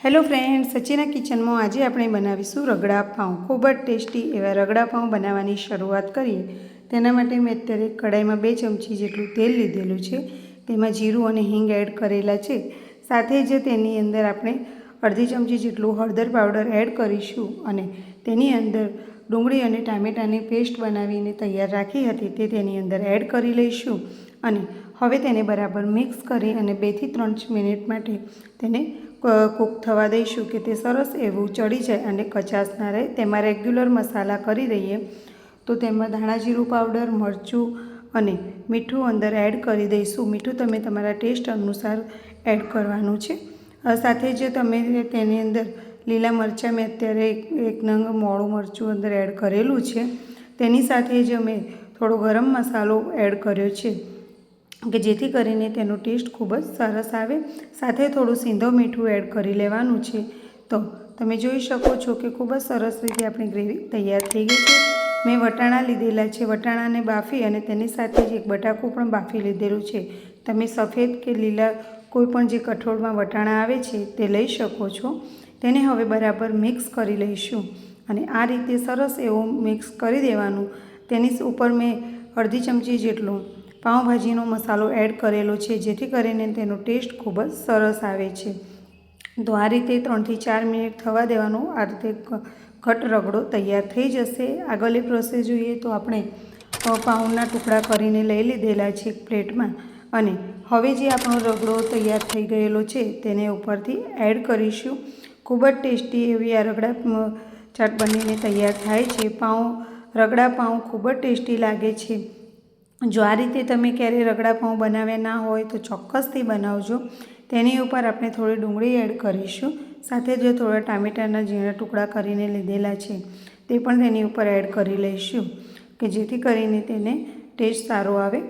Hello friends, सचिना kitchen में आज આપણે બનાવીશું રગડા પાઉં। ખૂબ જ ટેસ્ટી એવા રગડા પાઉં બનાવવાની શરૂઆત કરીએ। તેના માટે મેં અત્યારે કડાઈમાં 2 ચમચી જેટલું તેલ લીધેલું છે। તેમાં જીરું અને હિંગ એડ કરેલા છે। સાથે જ તેની અંદર આપણે અડધી ચમચી જેટલું હળદર પાવડર એડ કરીશું અને તેની અંદર ડુંગળી અને ટામેટાની પેસ્ટ બનાવીને તૈયાર રાખી હતી તે તેની અંદર એડ કરી લઈશું અને હવે તેને બરાબર મિક્સ કરી અને 2 થી 3 મિનિટ માટે તેને કૂક થવા દઈશું કે તે સરસ એવું ચડી જાય અને કચાશ ના રહે। તેમાં રેગ્યુલર મસાલા કરી દઈએ તો તેમાં ધાણા જીરું પાવડર, મરચું અને મીઠું અંદર એડ કરી દઈશું। મીઠું તમે તમારા ટેસ્ટ અનુસાર એડ કરવાનું છે। સાથે જ તમે તેની અંદર લીલા મરચાં મેં અત્યારે એક નંગ મોળું મરચું અંદર એડ કરેલું છે। તેની સાથે જ મેં થોડો ગરમ મસાલો એડ કર્યો છે કે જેથી કરીને તેનો ટેસ્ટ ખૂબ જ સરસ આવે। સાથે થોડું સિંધો મીઠું એડ કરી લેવાનું છે। તો તમે જોઈ શકો છો કે ખૂબ જ સરસ રીતે આપણી ગ્રેવી તૈયાર થઈ ગઈ છે। મેં વટાણા લીધેલા છે, વટાણાને બાફી અને તેની સાથે જ એક બટાકું પણ બાફી લીધેલું છે। તમે સફેદ કે લીલા કોઈ પણ જે કઠોળમાં વટાણા આવે છે તે લઈ શકો છો। તેને હવે બરાબર મિક્સ કરી લઈશું અને આ રીતે સરસ એવું મિક્સ કરી દેવાનું। તેની ઉપર મેં અડધી ચમચી જેટલો પાઉંભાજીનો મસાલો એડ કરેલો છે જેથી કરીને તેનો ટેસ્ટ ખૂબ જ સરસ આવે છે। તો આ રીતે 3 થી 4 મિનિટ થવા દેવાનું। આ રીતે ઘટ રગડો તૈયાર થઈ જશે। આગળની પ્રોસેસ જોઈએ તો આપણે પાઉંના ટુકડા કરીને લઈ લીધેલા છે એક પ્લેટમાં અને હવે જે આપણો રગડો તૈયાર થઈ ગયેલો છે તેને ઉપરથી એડ કરીશું। ખૂબ જ ટેસ્ટી એવી આ રગડા ચાટ બનીને તૈયાર થાય છે। રગડા પાઉં ખૂબ જ ટેસ્ટી લાગે છે। જો આ રીતે તમે ક્યારેય રગડા પાઉં બનાવ્યા ના હોય તો ચોક્કસથી બનાવજો। તેની ઉપર આપણે થોડી ડુંગળી એડ કરીશું। સાથે જ થોડા ટામેટાના ઝીણા ટુકડા કરીને લીધેલા છે તે પણ તેની ઉપર એડ કરી લઈશું કે જેથી કરીને તેને ટેસ્ટ સારો આવે।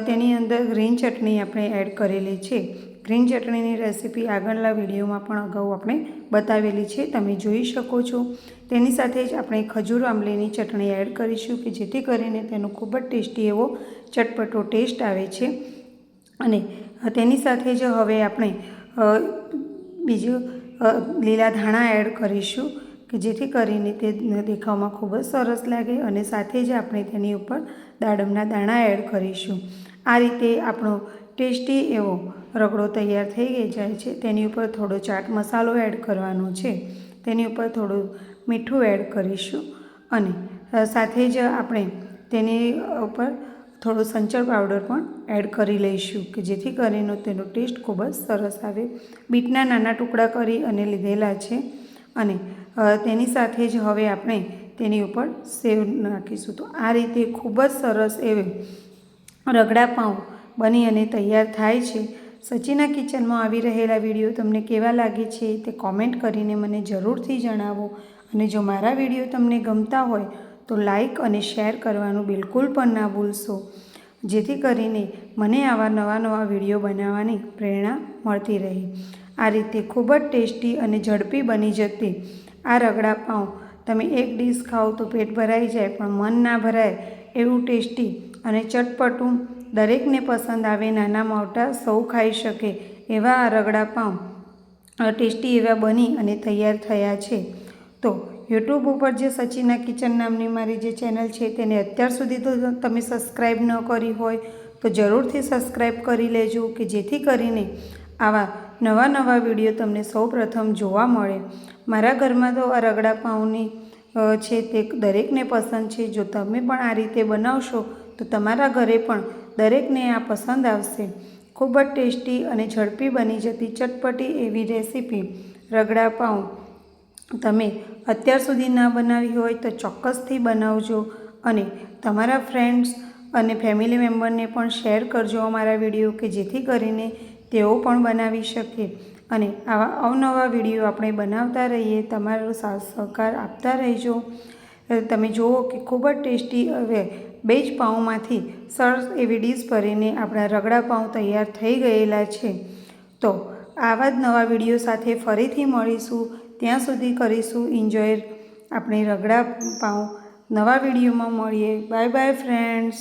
તેની અંદર ગ્રીન ચટણી આપણે એડ કરેલી છે। ગ્રીન ચટણીની રેસીપી આગળના વિડીયોમાં પણ અગાઉ આપણે બતાવેલી છે, તમે જોઈ શકો છો। તેની સાથે જ આપણે ખજૂર આંબલીની ચટણી એડ કરીશું કે જેથી કરીને તેનો ખૂબ જ ટેસ્ટી એવો ચટપટો ટેસ્ટ આવે છે। અને તેની સાથે જ હવે આપણે બીજું લીલા ધાણા એડ કરીશું કે જેથી કરીને તે દેખાવમાં ખૂબ જ સરસ લાગે અને સાથે જ આપણે તેની ઉપર દાડમના દાણા એડ કરીશું। આ રીતે આપણો ટેસ્ટી એવો રગડો તૈયાર થઈ જાય છે। તેની ઉપર થોડો ચાટ મસાલો એડ કરવાનો છે, તેની ઉપર થોડું મીઠું એડ કરીશું અને સાથે જ આપણે તેની ઉપર થોડો સંચળ પાવડર પણ એડ કરી લઈશું કે જેથી કરીને તેનો ટેસ્ટ ખૂબ જ સરસ આવે। બીટના નાના ટુકડા કરી અને લીધેલા છે અને તેની સાથે જ હવે આપણે તેની ઉપર સેવ નાખીશું। તો આ રીતે ખૂબ જ સરસ એવે રગડા પાઉં બની અને તૈયાર થાય છે। સચિના કિચનમાં આવી રહેલા વિડીયો તમને કેવા લાગે છે તે કોમેન્ટ કરીને મને જરૂરથી જણાવો અને જો મારા વિડીયો તમને ગમતા હોય તો લાઈક અને શેર કરવાનું બિલકુલ પણ ના ભૂલશો જેથી કરીને મને આવા નવા વિડીયો બનાવવાની પ્રેરણા મળતી રહે। આ રીતે ખૂબ જ ટેસ્ટી અને ઝડપી બની જતી આ રગડા પાઉં તમે એક ડીશ ખાઓ તો પેટ ભરાઈ જાય પણ મન ના ભરાય એવું ટેસ્ટી અને ચટપટું દરેકને પસંદ આવે, નાના મોટા સૌ ખાઈ શકે એવા આ રગડા પાઉં ટેસ્ટી એવા બની અને તૈયાર થયા છે। તો યુટ્યુબ ઉપર જે સચિના કિચન નામની મારી જે ચેનલ છે તેને અત્યાર સુધી તો તમે સબસ્ક્રાઈબ ન કરી હોય તો જરૂરથી સબસ્ક્રાઈબ કરી લેજો કે જેથી કરીને આવા નવા વિડીયો તમને સૌ પ્રથમ જોવા મળે। મારા ઘરમાં તો આ રગડા પાઉંની છે તે દરેકને પસંદ છે। જો તમે પણ આ રીતે બનાવશો તો તમારા ઘરે પણ દરેકને આ પસંદ આવશે। ખૂબ જ ટેસ્ટી અને ઝડપી બની જતી ચટપટી એવી રેસીપી રગડા પાઉં તમે અત્યાર સુધી ના બનાવી હોય તો ચોક્કસથી બનાવજો અને તમારા ફ્રેન્ડ્સ અને ફેમિલી મેમ્બરને પણ શેર કરજો અમારા વિડીયો કે જેથી કરીને તેઓ પણ બનાવી શકે અને આવા અવનવા વિડીયો આપણે બનાવતા રહીએ। તમારો સાથ સહકાર આપતા રહેજો। તમે જુઓ કે ખૂબ જ ટેસ્ટી હવે 2 જ પાઉંમાંથી સરસ એવી ડીશ ભરીને આપણા રગડા પાઉં તૈયાર થઈ ગયેલા છે। તો આવા જ નવા વિડીયો સાથે ફરીથી મળીશું, ત્યાં સુધી કરીશું એન્જોય આપણે રગડા પાઉં। નવા વિડીયોમાં મળીએ। Bye bye friends.